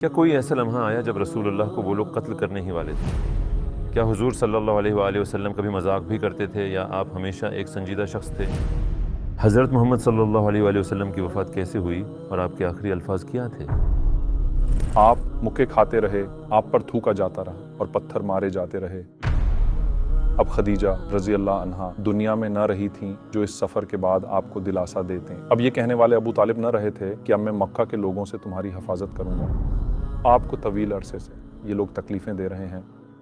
کیا کوئی ایسا لمحہ آیا جب رسول اللہ کو وہ لوگ قتل کرنے ہی والے تھے؟ کیا حضور صلی اللہ علیہ وآلہ وسلم کبھی مذاق بھی کرتے تھے یا آپ ہمیشہ ایک سنجیدہ شخص تھے؟ حضرت محمد صلی اللہ علیہ وآلہ وسلم کی وفات کیسے ہوئی اور آپ کے آخری الفاظ کیا تھے؟ آپ مکے کھاتے رہے، آپ پر تھوکا جاتا رہا اور پتھر مارے جاتے رہے۔ اب خدیجہ رضی اللہ عنہا دنیا میں نہ رہی تھیں جو اس سفر کے بعد آپ کو دلاسا دیتے ہیں۔ اب یہ کہنے والے ابو طالب نہ رہے تھے کہ اب میں مکہ کے لوگوں سے تمہاری حفاظت کروں گا۔ آپ کو طویل عرصے سے یہ لوگ تکلیفیں دے رہے ہیں،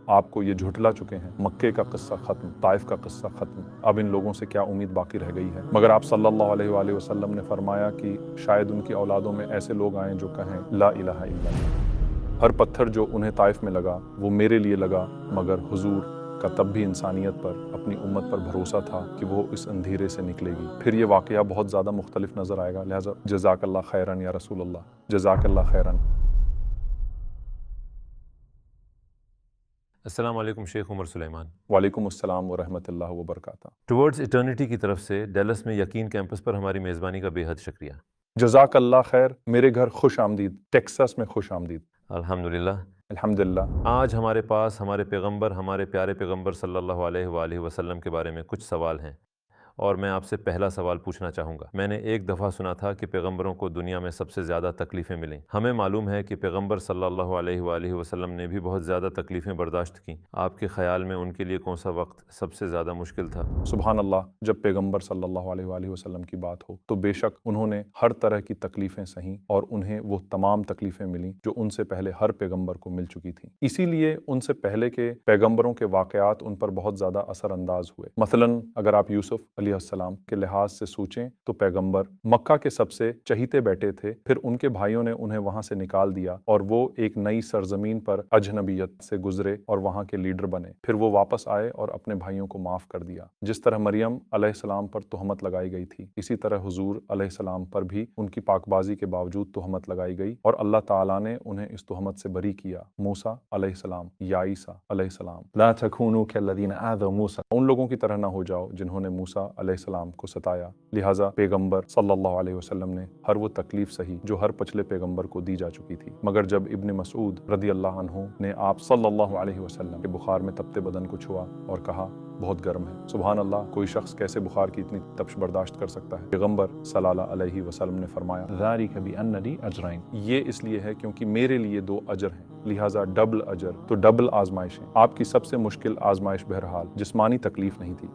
آپ کو یہ جھٹلا چکے ہیں۔ مکے کا قصہ ختم، طائف کا قصہ ختم، اب ان لوگوں سے کیا امید باقی رہ گئی ہے؟ مگر آپ صلی اللہ علیہ وآلہ وسلم نے فرمایا کہ شاید ان کی اولادوں میں ایسے لوگ آئیں جو کہیں لا الہ الا اللہ۔ ہر پتھر جو انہیں طائف میں لگا وہ میرے لیے لگا، مگر حضور کا تب بھی انسانیت پر، اپنی امت پر بھروسہ تھا کہ وہ اس اندھیرے سے نکلے گی۔ پھر یہ واقعہ بہت زیادہ مختلف نظر آئے گا، لہٰذا جزاک اللہ خیرن یا رسول اللہ، جزاک اللہ خیرن۔ السلام علیکم شیخ عمر سلیمان۔ وعلیکم السلام ورحمۃ اللہ وبرکاتہ۔ ٹورڈز ایٹرنیٹی کی طرف سے ڈیلس میں یقین کیمپس پر ہماری میزبانی کا بے حد شکریہ۔ جزاک اللہ خیر، میرے گھر خوش آمدید، ٹیکساس میں خوش آمدید۔ الحمدللہ۔ الحمدللہ۔ آج ہمارے پاس ہمارے پیغمبر، ہمارے پیارے پیغمبر صلی اللہ علیہ وآلہ وسلم کے بارے میں کچھ سوال ہیں، اور میں آپ سے پہلا سوال پوچھنا چاہوں گا۔ میں نے ایک دفعہ سنا تھا کہ پیغمبروں کو دنیا میں سب سے زیادہ تکلیفیں ملیں۔ ہمیں معلوم ہے کہ پیغمبر صلی اللہ علیہ وآلہ وسلم نے بھی بہت زیادہ تکلیفیں برداشت کیں۔ آپ کے خیال میں ان کے لیے کون سا وقت سب سے زیادہ مشکل تھا؟ سبحان اللہ، جب پیغمبر صلی اللہ علیہ وآلہ وسلم کی بات ہو تو بے شک انہوں نے ہر طرح کی تکلیفیں سہیں، اور انہیں وہ تمام تکلیفیں ملیں جو ان سے پہلے ہر پیغمبر کو مل چکی تھیں۔ اسی لیے ان سے پہلے کے پیغمبروں کے واقعات ان پر بہت زیادہ اثر انداز ہوئے۔ مثلاً اگر آپ یوسف علیہ السلام کے لحاظ سے سوچیں تو پیغمبر مکہ کے سب سے چہیتے بیٹے تھے، پھر ان کے بھائیوں نے انہیں وہاں سے نکال دیا اور وہ ایک نئی سرزمین پر اجنبیت سے گزرے اور وہاں کے لیڈر بنے۔ پھر وہ واپس آئے اور اپنے بھائیوں کو معاف کر دیا۔ جس طرح مریم علیہ السلام پر تہمت لگائی گئی تھی، اسی طرح حضور علیہ السلام پر بھی ان کی پاک بازی کے باوجود تہمت لگائی گئی، اور اللہ تعالیٰ نے انہیں اس تہمت سے بری کیا۔ موسیٰ علیہ السلام یا عیسیٰ علیہ السلام، لا تکونوا کالذین آذوا موسیٰ، ان لوگوں کی طرح نہ ہو جاؤ جنہوں نے موسیٰ علیہ السلام کو ستایا۔ لہٰذا پیغمبر صلی اللہ علیہ وسلم نے ہر وہ تکلیف سہی جو ہر پچھلے پیغمبر کو دی جا چکی تھی۔ مگر جب ابن مسعود رضی اللہ عنہ نے آپ صلی اللہ علیہ وسلم کے بخار میں تپتے بدن کو چھوا اور کہا بہت گرم ہے، سبحان اللہ، کوئی شخص کیسے بخار کی اتنی تپش برداشت کر سکتا ہے؟ پیغمبر صلی اللہ علیہ وسلم نے فرمایا ذالک بأن لی اجرین، یہ اس لیے ہے کیونکہ میرے لیے دو اجر ہیں، لہٰذا ڈبل اجر، تو ڈبل آزمائشیں۔ آپ کی سب سے مشکل آزمائش بہرحال جسمانی تکلیف نہیں تھی۔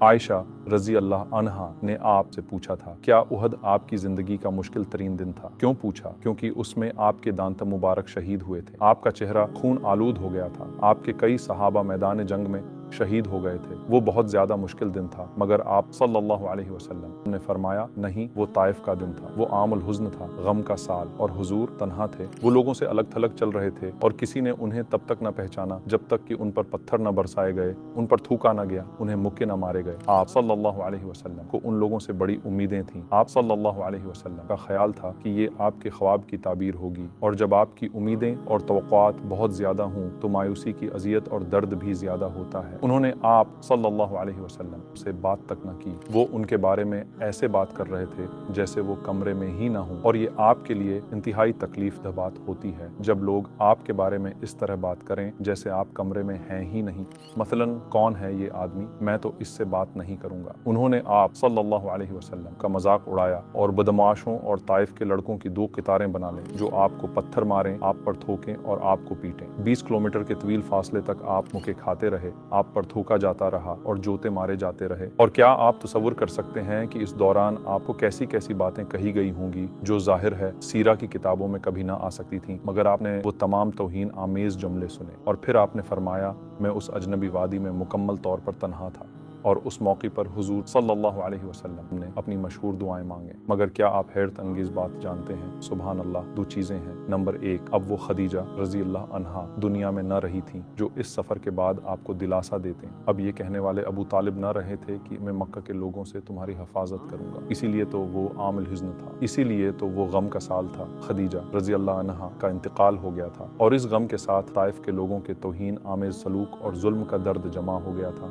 عائشہ رضی اللہ عنہا نے آپ سے پوچھا تھا کیا احد آپ کی زندگی کا مشکل ترین دن تھا؟ کیوں پوچھا؟ کیونکہ اس میں آپ کے دانت مبارک شہید ہوئے تھے، آپ کا چہرہ خون آلود ہو گیا تھا، آپ کے کئی صحابہ میدان جنگ میں شہید ہو گئے تھے، وہ بہت زیادہ مشکل دن تھا۔ مگر آپ صلی اللہ علیہ وسلم نے فرمایا نہیں، وہ طائف کا دن تھا، وہ عام الحزن تھا، غم کا سال، اور حضور تنہا تھے، وہ لوگوں سے الگ تھلگ چل رہے تھے، اور کسی نے انہیں تب تک نہ پہچانا جب تک کہ ان پر پتھر نہ برسائے گئے، ان پر تھوکا نہ گیا، انہیں مکے نہ مارے گئے۔ آپ صلی اللہ علیہ وسلم کو ان لوگوں سے بڑی امیدیں تھیں۔ آپ صلی اللہ علیہ وسلم کا خیال تھا کہ یہ آپ کے خواب کی تعبیر ہوگی، اور جب آپ کی امیدیں اور توقعات بہت زیادہ ہوں تو مایوسی کی اذیت اور درد بھی زیادہ ہوتا ہے۔ انہوں نے آپ صلی اللہ علیہ وسلم سے بات تک نہ کی، وہ ان کے بارے میں ایسے بات کر رہے تھے جیسے وہ کمرے میں ہی نہ ہوں، اور یہ آپ کے لیے انتہائی تکلیف دہ بات ہوتی ہے جب لوگ آپ کے بارے میں اس طرح بات کریں جیسے آپ کمرے میں ہیں ہی نہیں۔ مثلاً کون ہے یہ آدمی، میں تو اس سے بات نہیں کروں گا۔ انہوں نے آپ صلی اللہ علیہ وسلم کا مذاق اڑایا اور بدمعاشوں اور طائف کے لڑکوں کی دو قطاریں بنا لیں جو آپ کو پتھر ماریں، آپ پر تھوکیں اور آپ کو پیٹیں۔ 20 کلومیٹر کے طویل فاصلے تک آپ مکے کھاتے رہے، آپ پر تھوکا جاتا رہا اور جوتے مارے جاتے رہے، اور کیا آپ تصور کر سکتے ہیں کہ اس دوران آپ کو کیسی کیسی باتیں کہی گئی ہوں گی جو ظاہر ہے سیرہ کی کتابوں میں کبھی نہ آ سکتی تھیں؟ مگر آپ نے وہ تمام توہین آمیز جملے سنے، اور پھر آپ نے فرمایا میں اس اجنبی وادی میں مکمل طور پر تنہا تھا، اور اس موقع پر حضور صلی اللہ علیہ وسلم نے اپنی مشہور دعائیں مانگیں۔ مگر کیا آپ حیرت انگیز بات جانتے ہیں؟ سبحان اللہ، دو چیزیں ہیں۔ نمبر ایک، اب وہ خدیجہ رضی اللہ عنہا دنیا میں نہ رہی تھیں جو اس سفر کے بعد آپ کو دلاسا دیتے ہیں۔ اب یہ کہنے والے ابو طالب نہ رہے تھے کہ میں مکہ کے لوگوں سے تمہاری حفاظت کروں گا، اسی لیے تو وہ عام الحزن تھا، اسی لیے تو وہ غم کا سال تھا۔ خدیجہ رضی اللہ عنہا کا انتقال ہو گیا تھا، اور اس غم کے ساتھ طائف کے لوگوں کے توہین آمیز سلوک اور ظلم کا درد جمع ہو گیا تھا،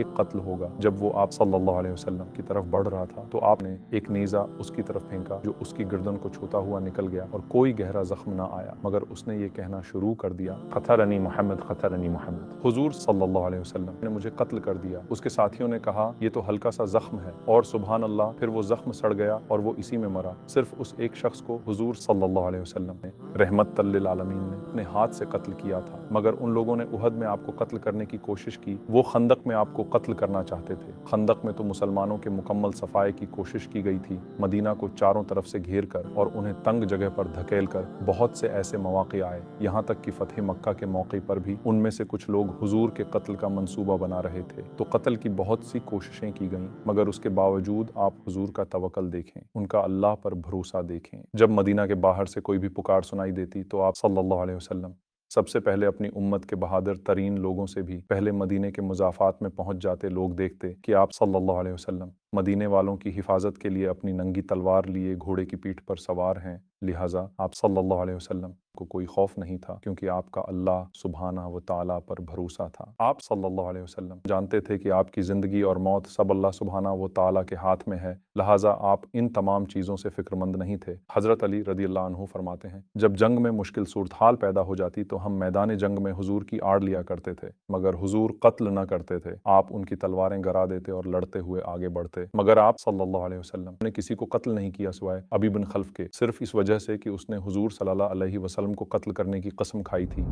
ایک قتل ہوگا۔ جب وہ آپ صلی اللہ علیہ وسلم کی طرف بڑھ رہا تھا تو آپ نے ایک نیزہ اس کی طرف پھینکا جو اس کی گردن کو چھوتا ہوا نکل گیا اور کوئی گہرا زخم نہ آیا، مگر اس نے یہ کہنا شروع کر دیا، قتلنی محمد قتلنی محمد، حضور صلی اللہ علیہ وسلم نے مجھے قتل کر دیا۔ اس کے ساتھیوں نے کہا یہ تو ہلکا سا زخم ہے، اور سبحان اللہ پھر وہ زخم سڑ گیا اور وہ اسی میں مرا۔ صرف اس ایک شخص کو حضور صلی اللہ علیہ وسلم نے رحمت للعالمین نے اپنے ہاتھ سے قتل کیا تھا، مگر ان لوگوں نے احد میں آپ کو قتل کرنے کی کوشش کی، وہ خندق میں آپ کو قتل کرنا چاہتے تھے۔ خندق میں تو مسلمانوں کے مکمل صفائی کی کوشش کی گئی تھی، مدینہ کو چاروں طرف سے گھیر کر اور انہیں تنگ جگہ پر دھکیل کر۔ بہت سے ایسے مواقع آئے، یہاں تک کہ فتح مکہ کے موقع پر بھی ان میں سے کچھ لوگ حضور کے قتل کا منصوبہ بنا رہے تھے، تو قتل کی بہت سی کوششیں کی گئیں، مگر اس کے باوجود آپ حضور کا توکل دیکھیں، ان کا اللہ پر بھروسہ دیکھیں۔ جب مدینہ کے باہر سے کوئی بھی پکار سنائی دیتی تو آپ صلی اللہ علیہ وسلم سب سے پہلے اپنی امت کے بہادر ترین لوگوں سے بھی پہلے مدینے کے مضافات میں پہنچ جاتے، لوگ دیکھتے کہ آپ صلی اللہ علیہ وسلم مدینے والوں کی حفاظت کے لیے اپنی ننگی تلوار لیے گھوڑے کی پیٹھ پر سوار ہیں، لہٰذا آپ صلی اللہ علیہ وسلم کو کوئی خوف نہیں تھا، کیونکہ آپ کا اللہ سبحانہ و تعالیٰ پر بھروسہ تھا۔ آپ صلی اللہ علیہ وسلم جانتے تھے کہ آپ کی زندگی اور موت سب اللہ سبحانہ و تعالیٰ کے ہاتھ میں ہے، لہٰذا آپ ان تمام چیزوں سے فکر مند نہیں تھے۔ حضرت علی رضی اللہ عنہ فرماتے ہیں، جب جنگ میں مشکل صورتحال پیدا ہو جاتی تو ہم میدان جنگ میں حضور کی آڑ لیا کرتے تھے، مگر حضور قتل نہ کرتے تھے، آپ ان کی تلواریں گرا دیتے اور لڑتے ہوئے آگے بڑھتے، مگر آپ صلی اللہ علیہ وسلم نے کسی کو قتل نہیں کیا سوائے ابی بن خلف کے، صرف اس وجہ سے کہ اس نے حضور صلی اللہ علیہ وسلم کو قتل کرنے کی قسم کھائی تھی۔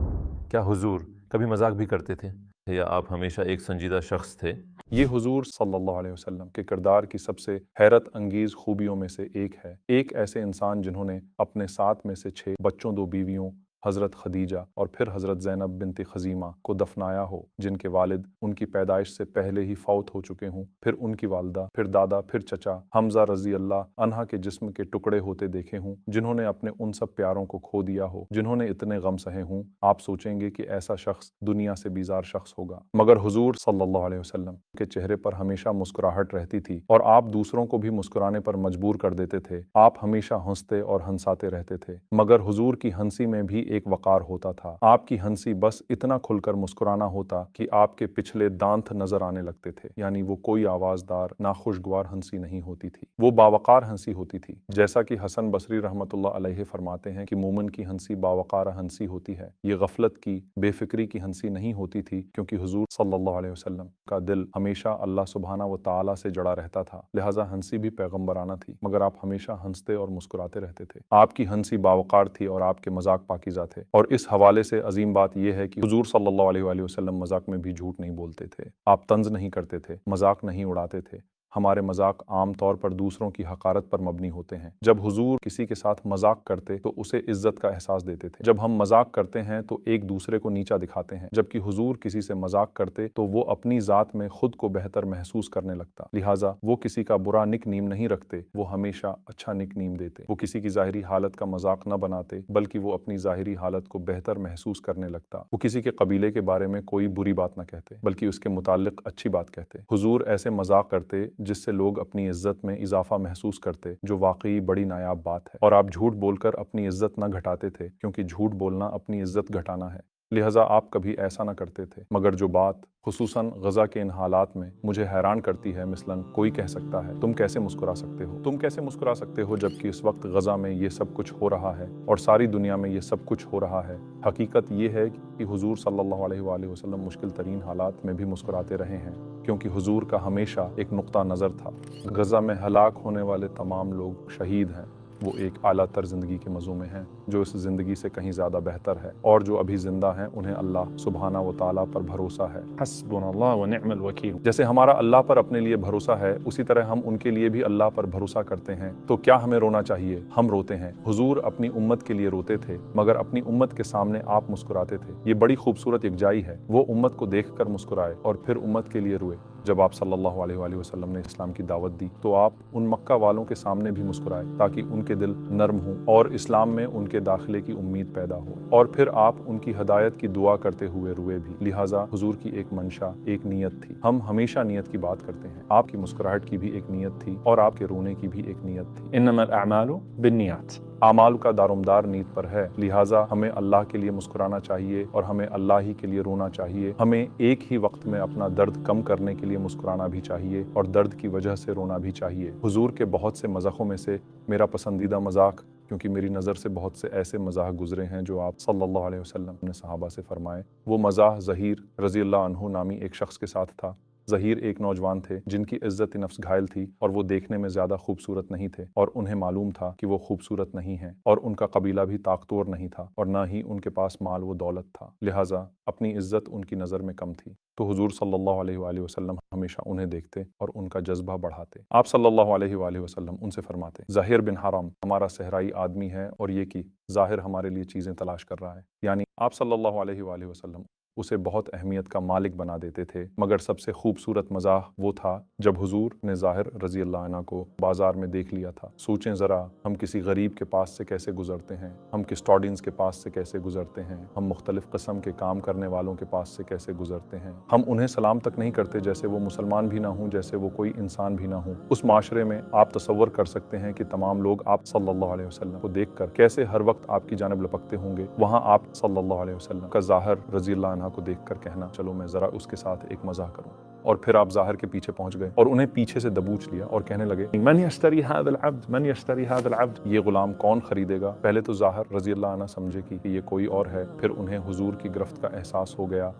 کیا حضور کبھی مذاق بھی کرتے تھے یا آپ ہمیشہ ایک سنجیدہ شخص تھے؟ یہ حضور صلی اللہ علیہ وسلم کے کردار کی سب سے حیرت انگیز خوبیوں میں سے ایک ہے۔ ایک ایسے انسان جنہوں نے اپنے 7 میں سے 6 بچوں، 2 بیویوں حضرت خدیجہ اور پھر حضرت زینب بنت خزیمہ کو دفنایا ہو، جن کے والد ان کی پیدائش سے پہلے ہی فوت ہو چکے ہوں، پھر ان کی والدہ، پھر دادا، پھر چچا حمزہ رضی اللہ عنہ کے جسم کے ٹکڑے ہوتے دیکھے ہوں، جنہوں نے اپنے ان سب پیاروں کو کھو دیا ہو، جنہوں نے اتنے غم سہے ہوں۔ آپ سوچیں گے کہ ایسا شخص دنیا سے بیزار شخص ہوگا، مگر حضور صلی اللہ علیہ وسلم کے چہرے پر ہمیشہ مسکراہٹ رہتی تھی اور آپ دوسروں کو بھی مسکرانے پر مجبور کر دیتے تھے۔ آپ ہمیشہ ہنستے اور ہنساتے رہتے تھے، مگر حضور کی ہنسی میں بھی ایک وقار ہوتا تھا۔ آپ کی ہنسی بس اتنا کھل کر مسکرانا ہوتا کہ آپ کے پچھلے دانت نظر آنے لگتے تھے، یعنی وہ کوئی آوازدار ناخوشگوار ہنسی نہیں ہوتی تھی، وہ باوقار ہنسی ہوتی تھی۔ جیسا کہ حسن بصری رحمۃ اللہ علیہ فرماتے ہیں کہ مومن کی ہنسی باوقار ہنسی ہوتی ہے، یہ غفلت کی، بے فکری کی ہنسی نہیں ہوتی تھی، کیونکہ حضور صلی اللہ علیہ وسلم کا دل ہمیشہ اللہ سبحانہ و تعالیٰ سے جڑا رہتا تھا، لہٰذا ہنسی بھی پیغمبرانہ تھی، مگر آپ ہمیشہ ہنستے اور مسکراتے رہتے تھے۔ آپ کی ہنسی باوقار تھی اور آپ کے مذاق پاکیزہ تھے، اور اس حوالے سے عظیم بات یہ ہے کہ حضور صلی اللہ علیہ وآلہ وسلم مذاق میں بھی جھوٹ نہیں بولتے تھے، آپ طنز نہیں کرتے تھے، مذاق نہیں اڑاتے تھے۔ ہمارے مذاق عام طور پر دوسروں کی حقارت پر مبنی ہوتے ہیں۔ جب حضور کسی کے ساتھ مذاق کرتے تو اسے عزت کا احساس دیتے تھے۔ جب ہم مذاق کرتے ہیں تو ایک دوسرے کو نیچا دکھاتے ہیں، جبکہ حضور کسی سے مذاق کرتے تو وہ اپنی ذات میں خود کو بہتر محسوس کرنے لگتا، لہٰذا وہ کسی کا برا نک نیم نہیں رکھتے، وہ ہمیشہ اچھا نک نیم دیتے۔ وہ کسی کی ظاہری حالت کا مذاق نہ بناتے، بلکہ وہ اپنی ظاہری حالت کو بہتر محسوس کرنے لگتا۔ وہ کسی کے قبیلے کے بارے میں کوئی بری بات نہ کہتے، بلکہ اس کے متعلق اچھی بات کہتے۔ حضور ایسے مذاق کرتے جس سے لوگ اپنی عزت میں اضافہ محسوس کرتے، جو واقعی بڑی نایاب بات ہے، اور آپ جھوٹ بول کر اپنی عزت نہ گھٹاتے تھے، کیونکہ جھوٹ بولنا اپنی عزت گھٹانا ہے، لہٰذا آپ کبھی ایسا نہ کرتے تھے۔ مگر جو بات خصوصاً غزہ کے ان حالات میں مجھے حیران کرتی ہے، مثلاً کوئی کہہ سکتا ہے تم کیسے مسکرا سکتے ہو، تم کیسے مسکرا سکتے ہو جبکہ اس وقت غزہ میں یہ سب کچھ ہو رہا ہے اور ساری دنیا میں یہ سب کچھ ہو رہا ہے۔ حقیقت یہ ہے کہ حضور صلی اللہ علیہ وآلہ وسلم مشکل ترین حالات میں بھی مسکراتے رہے ہیں، کیونکہ حضور کا ہمیشہ ایک نقطہ نظر تھا، غزہ میں ہلاک ہونے والے تمام لوگ شہید ہیں، وہ ایک اعلیٰ تر زندگی کے مزوں میں ہیں جو اس زندگی سے کہیں زیادہ بہتر ہے، اور جو ابھی زندہ ہیں انہیں اللہ سبحانہ و تعالیٰ پر بھروسہ ہے۔ حسبنا اللہ و نعم الوکیل۔ جیسے ہمارا اللہ پر اپنے لیے بھروسہ ہے، اسی طرح ہم ان کے لیے بھی اللہ پر بھروسہ کرتے ہیں۔ تو کیا ہمیں رونا چاہیے؟ ہم روتے ہیں۔ حضور اپنی امت کے لیے روتے تھے، مگر اپنی امت کے سامنے آپ مسکراتے تھے۔ یہ بڑی خوبصورت یکجائی ہے، وہ امت کو دیکھ کر مسکرائے اور پھر امت کے لیے روئے۔ جب آپ صلی اللہ علیہ وآلہ وسلم نے اسلام کی دعوت دی تو آپ ان مکہ والوں کے سامنے بھی مسکرائے تاکہ ان کے دل نرم ہوں اور اسلام میں ان کے داخلے کی امید پیدا ہو، اور پھر آپ ان کی ہدایت کی دعا کرتے ہوئے روئے بھی۔ لہٰذا حضور کی ایک منشا، ایک نیت تھی۔ ہم ہمیشہ نیت کی بات کرتے ہیں، آپ کی مسکراہٹ کی بھی ایک نیت تھی اور آپ کے رونے کی بھی ایک نیت تھی۔ انما الاعمال بالنیات۔ اعمال کا دارومدار نیت پر ہے، لہٰذا ہمیں اللہ کے لیے مسکرانا چاہیے اور ہمیں اللہ ہی کے لیے رونا چاہیے۔ ہمیں ایک ہی وقت میں اپنا درد کم کرنے کے لیے مسکرانا بھی چاہیے اور درد کی وجہ سے رونا بھی چاہیے۔ حضور کے بہت سے مذاقوں میں سے میرا پسندیدہ مذاق، کیونکہ میری نظر سے بہت سے ایسے مزاح گزرے ہیں جو آپ صلی اللہ علیہ وسلم نے صحابہ سے فرمائے، وہ مزاح ظہیر رضی اللہ عنہ نامی ایک شخص کے ساتھ تھا۔ ظہیر ایک نوجوان تھے جن کی عزت نفس گھائل تھی اور وہ دیکھنے میں زیادہ خوبصورت نہیں تھے، اور انہیں معلوم تھا کہ وہ خوبصورت نہیں ہیں، اور ان کا قبیلہ بھی طاقتور نہیں تھا اور نہ ہی ان کے پاس مال و دولت تھا، لہٰذا اپنی عزت ان کی نظر میں کم تھی۔ تو حضور صلی اللہ علیہ وآلہ وسلم ہمیشہ انہیں دیکھتے اور ان کا جذبہ بڑھاتے۔ آپ صلی اللہ علیہ وآلہ وسلم ان سے فرماتے، ظاہر بن حرام ہمارا صحرائی آدمی ہے اور یہ کہ ظاہر ہمارے لیے چیزیں تلاش کر رہا ہے، یعنی آپ صلی اللہ علیہ وآلہ وسلم اسے بہت اہمیت کا مالک بنا دیتے تھے۔ مگر سب سے خوبصورت مزاح وہ تھا جب حضور نے ظاہر رضی اللہ عنہ کو بازار میں دیکھ لیا تھا۔ سوچیں ذرا، ہم کسی غریب کے پاس سے کیسے گزرتے ہیں، ہم کسٹوڈینز کے پاس سے کیسے گزرتے ہیں، ہم مختلف قسم کے کام کرنے والوں کے پاس سے کیسے گزرتے ہیں، ہم انہیں سلام تک نہیں کرتے جیسے وہ مسلمان بھی نہ ہوں، جیسے وہ کوئی انسان بھی نہ ہوں۔ اس معاشرے میں آپ تصور کر سکتے ہیں کہ تمام لوگ آپ صلی اللہ علیہ وسلم کو دیکھ کر کیسے ہر وقت آپ کی جانب لپکتے ہوں گے۔ وہاں آپ صلی اللہ علیہ وسلم کا ظاہر رضی اللہ عنہ کو دیکھ کر کہنا، چلو میں ذرا اس کے ساتھ ایک مزاح کروں، اور پھر آپ ظاہر کے پیچھے پہنچ گئے اور انہیں پیچھے سے دبوچ لیا اور کہنے لگے، من یشتری هذا العبد، من یشتری هذا العبد، یہ غلام کون خریدے گا؟ پہلے تو ظاہر رضی اللہ عنہ سمجھے کہ یہ کوئی اور ہے، پھر انہیں حضور کی گرفت کا احساس ہو گیا،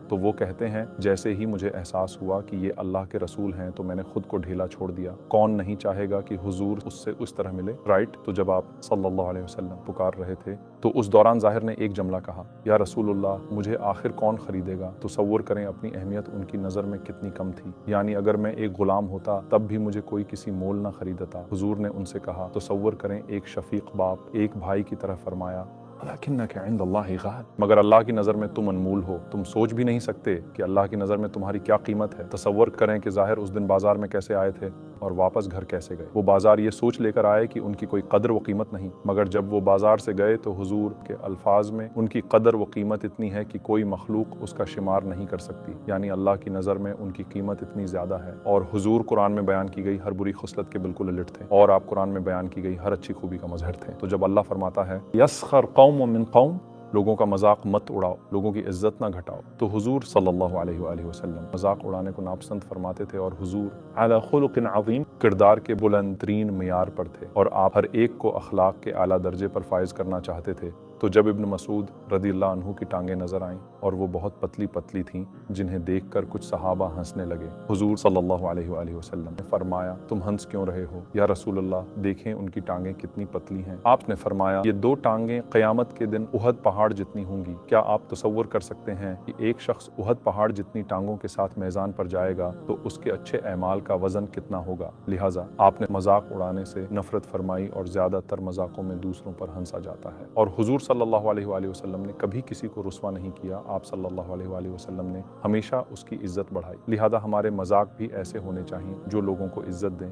تو وہ کہتے ہیں، جیسے ہی مجھے احساس ہوا کہ یہ اللہ کے رسول ہیں تو میں نے خود کو ڈھیلا چھوڑ دیا۔ کون نہیں چاہے گا کہ حضور اس سے اس طرح ملے، رائٹ؟ تو جب آپ صلی اللہ علیہ وسلم پکار رہے تھے تو اس دوران ظاہر نے ایک جملہ کہا، یا رسول اللہ مجھے آخر کون خریدے گا؟ تصور کریں اپنی اہمیت ان کی نظر میں کتنی کم تھی، یعنی اگر میں ایک غلام ہوتا تب بھی مجھے کوئی کسی مول نہ خریدتا۔ حضور نے ان سے کہا، تصور کریں ایک شفیق باپ ایک بھائی کی طرح فرمایا، لیکنک عند اللہ غال، مگر اللہ کی نظر میں تم انمول ہو، تم سوچ بھی نہیں سکتے کہ اللہ کی نظر میں تمہاری کیا قیمت ہے۔ تصور کریں کہ ظاہر اس دن بازار میں کیسے آئے تھے اور واپس گھر کیسے گئے۔ وہ بازار یہ سوچ لے کر آئے کہ ان کی کوئی قدر و قیمت نہیں، مگر جب وہ بازار سے گئے تو حضور کے الفاظ میں ان کی قدر و قیمت اتنی ہے کہ کوئی مخلوق اس کا شمار نہیں کر سکتی، یعنی اللہ کی نظر میں ان کی قیمت اتنی زیادہ ہے۔ اور حضور قرآن میں بیان کی گئی ہر بری خصلت کے بالکل الٹ تھے، اور آپ قرآن میں بیان کی گئی ہر اچھی خوبی کا مظہر تھے۔ تو جب اللہ فرماتا ہے، یسخر قوم من قوم، لوگوں کا مذاق مت اڑاؤ، لوگوں کی عزت نہ گھٹاؤ، تو حضور صلی اللہ علیہ وآلہ وسلم مذاق اڑانے کو ناپسند فرماتے تھے، اور حضور علی خلق عظیم، کردار کے بلند ترین معیار پر تھے، اور آپ ہر ایک کو اخلاق کے اعلیٰ درجے پر فائز کرنا چاہتے تھے۔ تو جب ابن مسعود رضی اللہ عنہ کی ٹانگیں نظر آئیں اور وہ بہت پتلی پتلی تھیں جنہیں دیکھ کر کچھ صحابہ ہنسنے لگے، حضور صلی اللہ علیہ وآلہ وسلم نے فرمایا، تم ہنس کیوں رہے ہو؟ یا رسول اللہ دیکھیں ان کی ٹانگیں کتنی پتلی ہیں۔ آپ نے فرمایا، یہ دو ٹانگیں قیامت کے دن احد پہاڑ جتنی ہوں گی۔ کیا آپ تصور کر سکتے ہیں کہ ایک شخص احد پہاڑ جتنی ٹانگوں کے ساتھ میزان پر جائے گا تو اس کے اچھے اعمال کا وزن کتنا ہوگا؟ لہٰذا آپ نے مذاق اڑانے سے نفرت فرمائی، اور زیادہ تر مذاقوں میں دوسروں پر ہنسا جاتا ہے۔ اور حضور صلی اللہ علیہ وآلہ وسلم نے کبھی کسی کو رسوا نہیں کیا، آپ صلی اللہ علیہ وآلہ وسلم نے ہمیشہ اس کی عزت بڑھائی۔ لہذا ہمارے مذاق بھی ایسے ہونے چاہیے جو لوگوں کو عزت دیں،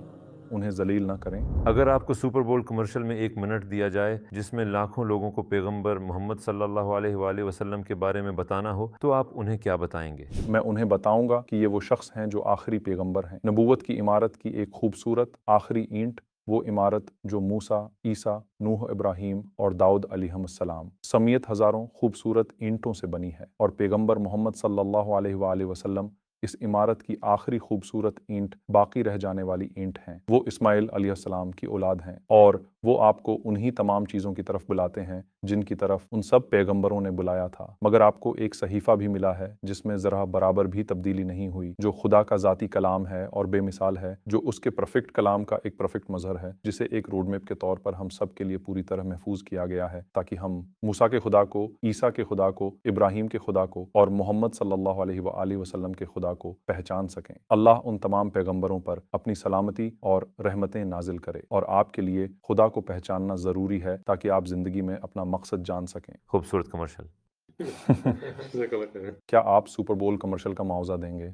انہیں ذلیل نہ کریں۔ اگر آپ کو سپر بول کمرشل میں 1 منٹ دیا جائے جس میں لاکھوں لوگوں کو پیغمبر محمد صلی اللہ علیہ وآلہ وسلم کے بارے میں بتانا ہو تو آپ انہیں کیا بتائیں گے؟ میں انہیں بتاؤں گا کہ یہ وہ شخص ہیں جو آخری پیغمبر ہیں۔ نبوت کی عمارت کی ایک خوبصورت آخری اینٹ، وہ عمارت جو موسیٰ، عیسیٰ، نوح، ابراہیم اور داؤد علیہ السلام سمیت ہزاروں خوبصورت اینٹوں سے بنی ہے، اور پیغمبر محمد صلی اللہ علیہ وآلہ وسلم اس عمارت کی آخری خوبصورت اینٹ، باقی رہ جانے والی اینٹ ہیں۔ وہ اسماعیل علیہ السلام کی اولاد ہیں، اور وہ آپ کو انہی تمام چیزوں کی طرف بلاتے ہیں جن کی طرف ان سب پیغمبروں نے بلایا تھا، مگر آپ کو ایک صحیفہ بھی ملا ہے جس میں ذرا برابر بھی تبدیلی نہیں ہوئی، جو خدا کا ذاتی کلام ہے اور بے مثال ہے، جو اس کے پرفیکٹ کلام کا ایک پرفیکٹ مظہر ہے، جسے ایک روڈ میپ کے طور پر ہم سب کے لیے پوری طرح محفوظ کیا گیا ہے، تاکہ ہم موسیٰ کے خدا کو، عیسیٰ کے خدا کو، ابراہیم کے خدا کو اور محمد صلی اللہ علیہ وآلہ وسلم کے خدا کو پہچان سکیں۔ اللہ ان تمام پیغمبروں پر اپنی سلامتی اور رحمتیں نازل کرے، اور آپ کے لیے خدا کو پہچاننا ضروری ہے تاکہ آپ زندگی میں اپنا مقصد جان سکیں۔ خوبصورت کمرشل۔ کیا آپ سپر بول کمرشل کا معاوضہ دیں گے؟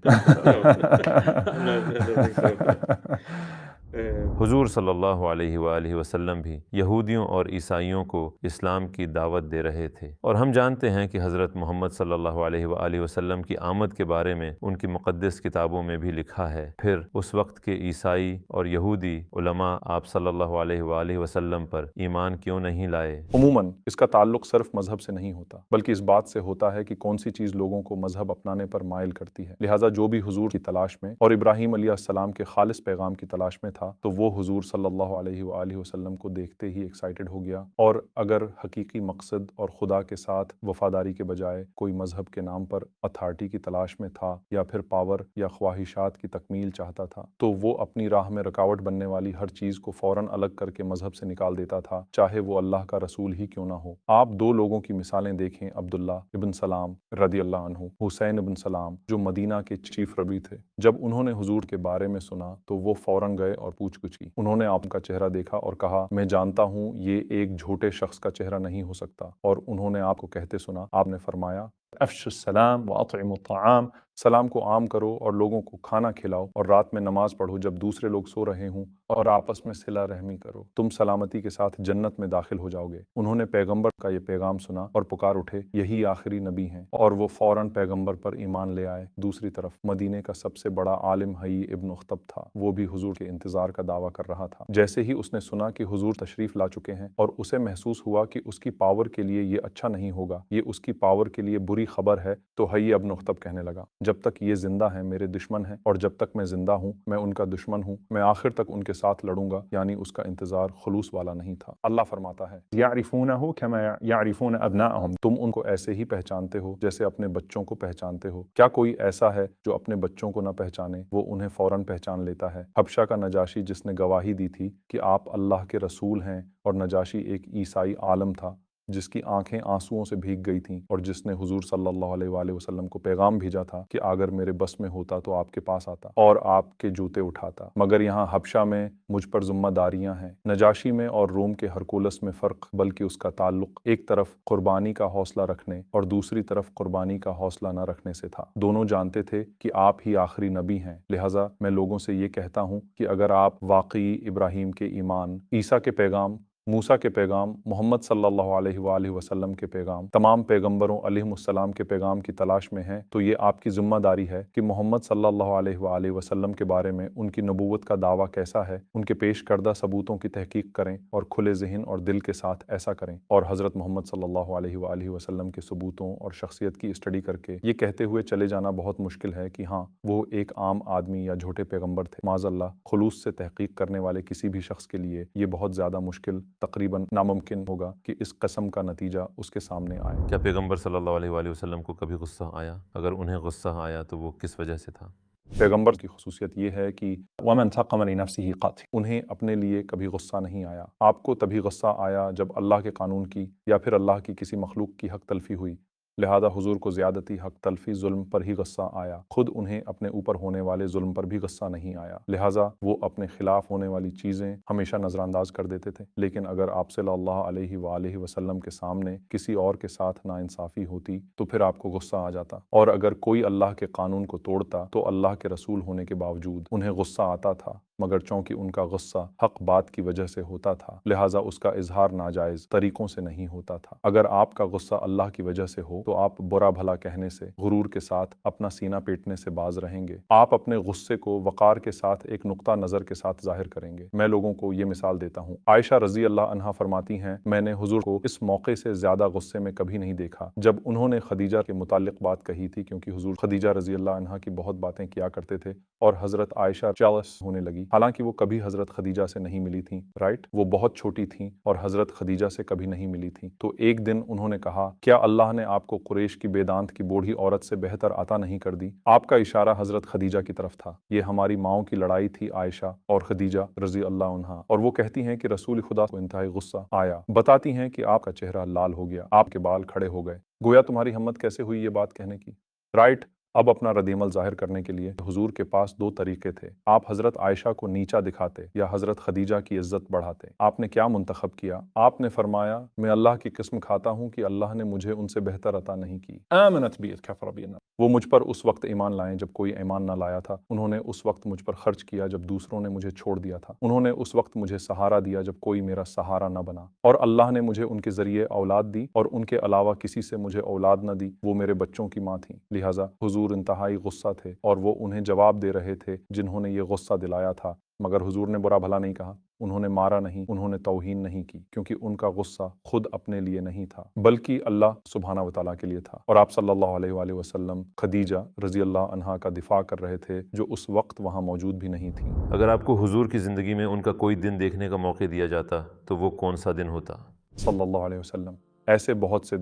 حضور صلی اللہ علیہ وآلہ وسلم بھی یہودیوں اور عیسائیوں کو اسلام کی دعوت دے رہے تھے، اور ہم جانتے ہیں کہ حضرت محمد صلی اللہ علیہ وآلہ وسلم کی آمد کے بارے میں ان کی مقدس کتابوں میں بھی لکھا ہے۔ پھر اس وقت کے عیسائی اور یہودی علماء آپ صلی اللہ علیہ وآلہ وسلم پر ایمان کیوں نہیں لائے؟ عموماً اس کا تعلق صرف مذہب سے نہیں ہوتا، بلکہ اس بات سے ہوتا ہے کہ کون سی چیز لوگوں کو مذہب اپنانے پر مائل کرتی ہے۔ لہٰذا جو بھی حضور کی تلاش میں اور ابراہیم علیہ السلام کے خالص پیغام کی تلاش میں تھا، تو وہ حضور صلی اللہ علیہ وآلہ وسلم کو دیکھتے ہی ایکسائٹڈ ہو گیا، اور اگر حقیقی مقصد اور خدا کے ساتھ وفاداری کے بجائے کوئی مذہب کے نام پر اتھارٹی کی تلاش میں تھا یا پھر پاور یا خواہشات کی تکمیل چاہتا تھا، تو وہ اپنی راہ میں رکاوٹ بننے والی ہر چیز کو فوراً الگ کر کے مذہب سے نکال دیتا تھا، چاہے وہ اللہ کا رسول ہی کیوں نہ ہو۔ آپ دو لوگوں کی مثالیں دیکھیں، عبداللہ ابن سلام رضی اللہ عنہ، حسین ابن سلام جو مدینہ کے چیف ربی تھے۔ جب انہوں نے حضور کے بارے میں سنا تو وہ فوراً گئے اور پوچھ گچھ کی۔ انہوں نے آپ کا چہرہ دیکھا اور کہا، میں جانتا ہوں یہ ایک جھوٹے شخص کا چہرہ نہیں ہو سکتا، اور انہوں نے آپ کو کہتے سنا، آپ نے فرمایا، افش السلام واطعموا الطعام، سلام کو عام کرو اور لوگوں کو کھانا کھلاؤ، اور رات میں نماز پڑھو جب دوسرے لوگ سو رہے ہوں، اور آپس میں صلہ رحمی کرو، تم سلامتی کے ساتھ جنت میں داخل ہو جاؤ گے۔ انہوں نے پیغمبر کا یہ پیغام سنا اور پکار اٹھے، یہی آخری نبی ہیں، اور وہ فوراً پیغمبر پر ایمان لے آئے۔ دوسری طرف مدینے کا سب سے بڑا عالم حی ابن اخطب تھا، وہ بھی حضور کے انتظار کا دعویٰ کر رہا تھا۔ جیسے ہی اس نے سنا کہ حضور تشریف لا چکے ہیں اور اسے محسوس ہوا کہ اس کی پاور کے لیے یہ اچھا نہیں ہوگا، یہ اس کی پاور کے لیے بری خبر ہے، تو حی ابن اخطب کہنے لگا، جب تک یہ زندہ ہیں میرے دشمن ہیں، اور جب تک میں زندہ ہوں میں ان کا دشمن ہوں، میں آخر تک ان کے ساتھ لڑوں گا۔ یعنی اس کا انتظار خلوص والا نہیں تھا۔ اللہ فرماتا ہے، یعرفونہ کما یعرفون ابناءہم، تم ان کو ایسے ہی پہچانتے ہو جیسے اپنے بچوں کو پہچانتے ہو۔ کیا کوئی ایسا ہے جو اپنے بچوں کو نہ پہچانے؟ وہ انہیں فوراً پہچان لیتا ہے۔ حبشہ کا نجاشی جس نے گواہی دی تھی کہ آپ اللہ کے رسول ہیں، اور نجاشی ایک عیسائی عالم تھا جس کی آنکھیں آنسوؤں سے بھیگ گئی تھیں، اور جس نے حضور صلی اللہ علیہ وآلہ وسلم کو پیغام بھیجا تھا کہ اگر میرے بس میں ہوتا تو آپ کے پاس آتا اور آپ کے جوتے اٹھاتا، مگر یہاں حبشہ میں مجھ پر ذمہ داریاں ہیں۔ نجاشی میں اور روم کے ہرکولس میں فرق، بلکہ اس کا تعلق ایک طرف قربانی کا حوصلہ رکھنے اور دوسری طرف قربانی کا حوصلہ نہ رکھنے سے تھا۔ دونوں جانتے تھے کہ آپ ہی آخری نبی ہیں، لہٰذا میں لوگوں سے یہ کہتا ہوں کہ اگر آپ واقعی ابراہیم کے ایمان، عیسیٰ کے پیغام، موسیٰ کے پیغام، محمد صلی اللہ علیہ وآلہ وسلم کے پیغام، تمام پیغمبروں علیہم السلام کے پیغام کی تلاش میں ہیں، تو یہ آپ کی ذمہ داری ہے کہ محمد صلی اللہ علیہ وآلہ وسلم کے بارے میں ان کی نبوت کا دعویٰ کیسا ہے، ان کے پیش کردہ ثبوتوں کی تحقیق کریں اور کھلے ذہن اور دل کے ساتھ ایسا کریں، اور حضرت محمد صلی اللہ علیہ وآلہ وسلم کے ثبوتوں اور شخصیت کی اسٹڈی کر کے یہ کہتے ہوئے چلے جانا بہت مشکل ہے کہ ہاں وہ ایک عام آدمی یا جھوٹے پیغمبر تھے۔ معاذ اللہ، خلوص سے تحقیق کرنے والے کسی بھی شخص کے لیے یہ بہت زیادہ مشکل، تقریباً ناممکن ہوگا کہ اس قسم کا نتیجہ اس کے سامنے آئے۔ کیا پیغمبر صلی اللہ علیہ وآلہ وسلم کو کبھی غصہ آیا؟ اگر انہیں غصہ آیا تو وہ کس وجہ سے تھا؟ پیغمبر کی خصوصیت یہ ہے کہ وَمَنْ تَقَمَ لِنَفْسِهِ قَتْ، انہیں اپنے لیے کبھی غصہ نہیں آیا۔ آپ کو تبھی غصہ آیا جب اللہ کے قانون کی یا پھر اللہ کی کسی مخلوق کی حق تلفی ہوئی، لہذا حضور کو زیادتی، حق تلفی، ظلم پر ہی غصہ آیا۔ خود انہیں اپنے اوپر ہونے والے ظلم پر بھی غصہ نہیں آیا، لہذا وہ اپنے خلاف ہونے والی چیزیں ہمیشہ نظر انداز کر دیتے تھے۔ لیکن اگر آپ صلی اللہ علیہ وآلہ وسلم کے سامنے کسی اور کے ساتھ ناانصافی ہوتی تو پھر آپ کو غصہ آ جاتا، اور اگر کوئی اللہ کے قانون کو توڑتا تو اللہ کے رسول ہونے کے باوجود انہیں غصہ آتا تھا، مگر چونکہ ان کا غصہ حق بات کی وجہ سے ہوتا تھا، لہٰذا اس کا اظہار ناجائز طریقوں سے نہیں ہوتا تھا۔ اگر آپ کا غصہ اللہ کی وجہ سے ہو تو آپ برا بھلا کہنے سے، غرور کے ساتھ اپنا سینہ پیٹنے سے باز رہیں گے۔ آپ اپنے غصے کو وقار کے ساتھ ایک نقطہ نظر کے ساتھ ظاہر کریں گے۔ میں لوگوں کو یہ مثال دیتا ہوں، عائشہ رضی اللہ عنہا فرماتی ہیں، میں نے حضور کو اس موقع سے زیادہ غصے میں کبھی نہیں دیکھا جب انہوں نے خدیجہ کے متعلق بات کہی تھی، کیونکہ حضور خدیجہ رضی اللہ عنہا کی بہت باتیں کیا کرتے تھے، اور حضرت عائشہ جالس ہونے لگی، حالانکہ وہ کبھی حضرت خدیجہ سے نہیں ملی تھیں، وہ بہت چھوٹی تھیں اور حضرت خدیجہ سے کبھی نہیں ملی تھیں۔ تو ایک دن انہوں نے کہا، کیا اللہ نے آپ کو قریش کی بے دانت کی بوڑھی عورت سے بہتر عطا نہیں کر دی؟ آپ کا اشارہ حضرت خدیجہ کی طرف تھا۔ یہ ہماری ماؤں کی لڑائی تھی، عائشہ اور خدیجہ رضی اللہ عنہا، اور وہ کہتی ہیں کہ رسول خدا کو انتہائی غصہ آیا۔ بتاتی ہیں کہ آپ کا چہرہ لال ہو گیا، آپ کے بال کھڑے ہو گئے۔ گویا تمہاری ہمت کیسے ہوئی یہ بات کہنے کی؟ اب اپنا ردعمل ظاہر کرنے کے لیے حضور کے پاس دو طریقے تھے۔ آپ حضرت عائشہ کو نیچا دکھاتے یا حضرت خدیجہ کی عزت بڑھاتے۔ آپ نے کیا منتخب کیا؟ آپ نے فرمایا، میں اللہ کی قسم کھاتا ہوں کہ اللہ نے مجھے ان سے بہتر عطا نہیں کی۔ آمنت بی کفر بی۔ وہ مجھ پر اس وقت ایمان لائیں جب کوئی ایمان نہ لایا تھا۔ انہوں نے اس وقت مجھ پر خرچ کیا جب دوسروں نے مجھے چھوڑ دیا تھا۔ انہوں نے اس وقت مجھے سہارا دیا جب کوئی میرا سہارا نہ بنا، اور اللہ نے مجھے ان کے ذریعے اولاد دی، اور ان کے علاوہ کسی سے مجھے اولاد نہ دی۔ وہ میرے بچوں کی ماں تھیں، لہٰذا حضور انتہائی غصہ تھے، اور وہ انہیں جواب دے رہے تھے جنہوں نے یہ غصہ دلایا تھا، مگر حضور نے برا بھلا نہیں کہا، انہوں نے مارا نہیں، انہوں نے توہین نہیں کی، کیونکہ ان کا غصہ خود اپنے لیے نہیں تھا بلکہ اللہ سبحانہ و تعالیٰ کے لیے تھا۔ اور آپ صلی اللہ علیہ وآلہ وسلم خدیجہ رضی اللہ عنہا کا دفاع کر رہے تھے جو اس وقت وہاں موجود بھی نہیں تھیں۔ اگر آپ کو حضور کی زندگی میں ان کا کوئی دن دیکھنے کا موقع دیا جاتا تو وہ کون سا دن ہوتا؟ صلی اللہ علیہ وسلم ایسے بہت سے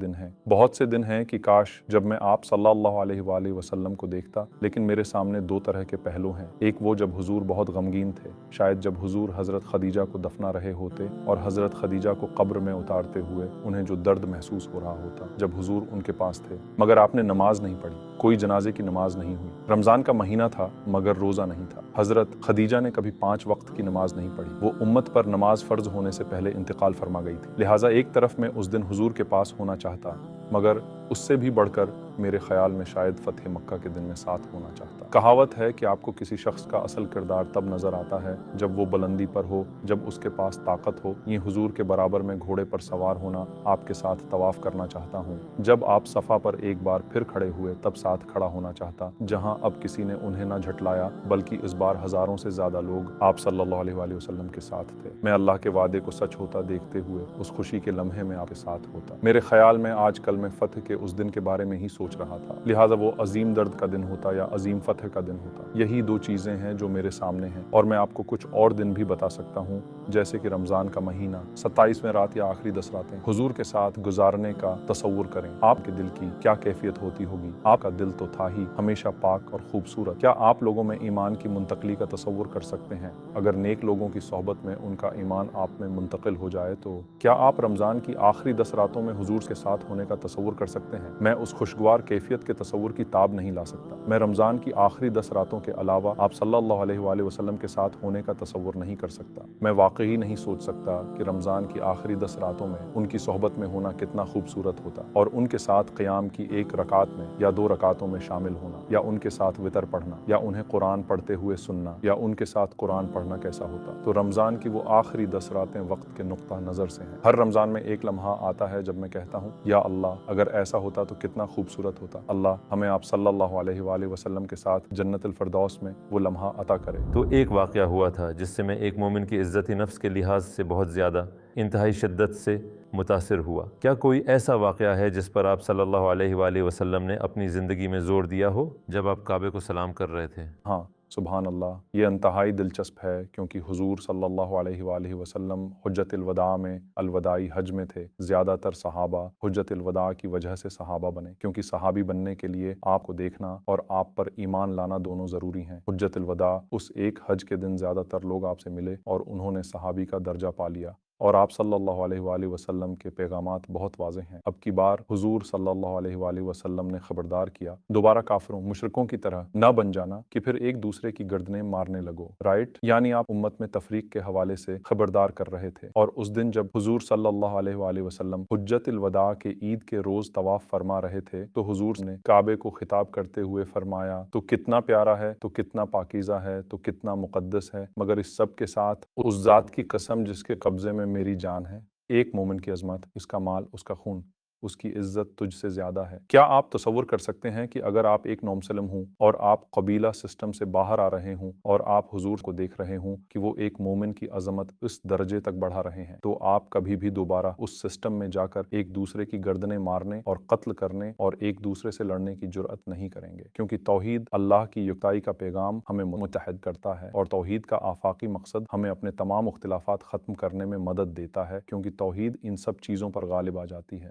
دن ہیں کہ کاش جب میں آپ صلی اللہ علیہ وآلہ وسلم کو دیکھتا، لیکن میرے سامنے دو طرح کے پہلو ہیں۔ ایک وہ جب حضور بہت غمگین تھے، شاید جب حضور حضرت خدیجہ کو دفنا رہے ہوتے اور حضرت خدیجہ کو قبر میں اتارتے ہوئے انہیں جو درد محسوس ہو رہا ہوتا جب حضور ان کے پاس تھے، مگر آپ نے نماز نہیں پڑھی، کوئی جنازے کی نماز نہیں ہوئی، رمضان کا مہینہ تھا مگر روزہ نہیں تھا۔ حضرت خدیجہ نے کبھی 5 وقت کی نماز نہیں پڑھی، وہ امت پر نماز فرض ہونے سے پہلے انتقال فرما گئی تھی، لہٰذا ایک طرف میں اس دن حضور کے پاس ہونا چاہتا، مگر اس سے بھی بڑھ کر میرے خیال میں شاید فتح مکہ کے دن میں ساتھ ہونا چاہتا۔ کہاوت ہے کہ آپ کو کسی شخص کا اصل کردار تب نظر آتا ہے جب وہ بلندی پر ہو، جب اس کے پاس طاقت ہو۔ یہ حضور کے برابر میں گھوڑے پر سوار ہونا، آپ کے ساتھ طواف کرنا چاہتا ہوں۔ جب آپ صفا پر ایک بار پھر کھڑے ہوئے تب ساتھ کھڑا ہونا چاہتا، جہاں اب کسی نے انہیں نہ جھٹلایا بلکہ اس بار ہزاروں سے زیادہ لوگ آپ صلی اللہ علیہ وآلہ وسلم کے ساتھ تھے۔ میں اللہ کے وعدے کو سچ ہوتا دیکھتے ہوئے اس خوشی کے لمحے میں آپ کے ساتھ ہوتا۔ میرے خیال میں آج کل میں فتح کے اس دن کے بارے میں ہی سوچ رہا تھا، لہٰذا وہ عظیم درد کا دن ہوتا یا عظیم فتح کا دن ہوتا۔ یہی دو چیزیں ہیں جو میرے سامنے ہیں، اور میں آپ کو کچھ اور دن بھی بتا سکتا ہوں، جیسے کہ رمضان کا مہینہ، 27ویں رات یا آخری 10 راتیں حضور کے ساتھ گزارنے کا تصور کریں۔ آپ کے دل کی کیا کیفیت ہوتی ہوگی؟ آپ کا دل تو تھا ہی ہمیشہ پاک اور خوبصورت۔ کیا آپ لوگوں میں ایمان کی منتقلی کا تصور کر سکتے ہیں؟ اگر نیک لوگوں کی صحبت میں ان کا ایمان آپ میں منتقل ہو جائے تو کیا آپ رمضان کی آخری 10 راتوں میں حضور کے ساتھ ہونے کا تصور کر سکتے ہیں؟ میں اس خوشگوار کیفیت کے تصور کی تاب نہیں لا سکتا۔ میں رمضان کی آخری 10 راتوں کے علاوہ آپ صلی اللہ علیہ وآلہ وسلم کے ساتھ ہونے کا تصور نہیں کر سکتا۔ میں واقعی نہیں سوچ سکتا کہ رمضان کی آخری 10 راتوں میں ان کی صحبت میں ہونا کتنا خوبصورت ہوتا، اور ان کے ساتھ قیام کی 1 رکعت میں یا 2 رکعتوں میں شامل ہونا، یا ان کے ساتھ وتر پڑھنا، یا انہیں قرآن پڑھتے ہوئے سننا، یا ان کے ساتھ قرآن پڑھنا کیسا ہوتا۔ تو رمضان کی وہ آخری 10 راتیں وقت کے نقطہ نظر سے ہیں۔ ہر رمضان میں ایک لمحہ آتا ہے جب میں کہتا ہوں، یا اللہ اگر ایسا ہوتا تو کتنا خوبصورت ہوتا۔ اللہ ہمیں آپ صلی اللہ علیہ وآلہ وسلم کے ساتھ جنت الفردوس میں وہ لمحہ عطا کرے۔ تو ایک واقعہ ہوا تھا جس سے میں ایک مومن کی عزت نفس کے لحاظ سے بہت زیادہ انتہائی شدت سے متاثر ہوا۔ کیا کوئی ایسا واقعہ ہے جس پر آپ صلی اللہ علیہ وآلہ وسلم نے اپنی زندگی میں زور دیا ہو جب آپ کعبے کو سلام کر رہے تھے؟ ہاں، سبحان اللہ، یہ انتہائی دلچسپ ہے کیونکہ حضور صلی اللہ علیہ وآلہ وسلم حجت الوداع میں الوداعی حج میں تھے۔ زیادہ تر صحابہ حجت الوداع کی وجہ سے صحابہ بنے، کیونکہ صحابی بننے کے لیے آپ کو دیکھنا اور آپ پر ایمان لانا دونوں ضروری ہیں۔ حجت الوداع اس ایک حج کے دن زیادہ تر لوگ آپ سے ملے اور انہوں نے صحابی کا درجہ پا لیا، اور آپ صلی اللہ علیہ وآلہ وسلم کے پیغامات بہت واضح ہیں۔ اب کی بار حضور صلی اللہ علیہ وآلہ وسلم نے خبردار کیا، دوبارہ کافروں مشرکوں کی طرح نہ بن جانا کہ پھر ایک دوسرے کی گردنیں مارنے لگو، رائٹ؟ یعنی آپ امت میں تفریق کے حوالے سے خبردار کر رہے تھے۔ اور اس دن جب حضور صلی اللہ علیہ وآلہ وسلم حجت الوداع کے عید کے روز طواف فرما رہے تھے تو حضور نے کعبے کو خطاب کرتے ہوئے فرمایا، تو کتنا پیارا ہے، تو کتنا پاکیزہ ہے، تو کتنا مقدس ہے، مگر اس سب کے ساتھ اس ذات کی قسم جس کے قبضے میں میری جان ہے، ایک مومن کی عظمت، اس کا مال، اس کا خون، اس کی عزت تجھ سے زیادہ ہے۔ کیا آپ تصور کر سکتے ہیں کہ اگر آپ ایک نومسلم ہوں اور آپ قبیلہ سسٹم سے باہر آ رہے ہوں اور آپ حضور کو دیکھ رہے ہوں کہ وہ ایک مومن کی عظمت اس درجے تک بڑھا رہے ہیں، تو آپ کبھی بھی دوبارہ اس سسٹم میں جا کر ایک دوسرے کی گردنیں مارنے اور قتل کرنے اور ایک دوسرے سے لڑنے کی جرأت نہیں کریں گے، کیونکہ توحید اللہ کی یکتائی کا پیغام ہمیں متحد کرتا ہے، اور توحید کا آفاقی مقصد ہمیں اپنے تمام اختلافات ختم کرنے میں مدد دیتا ہے، کیونکہ توحید ان سب چیزوں پر غالب آ جاتی ہے۔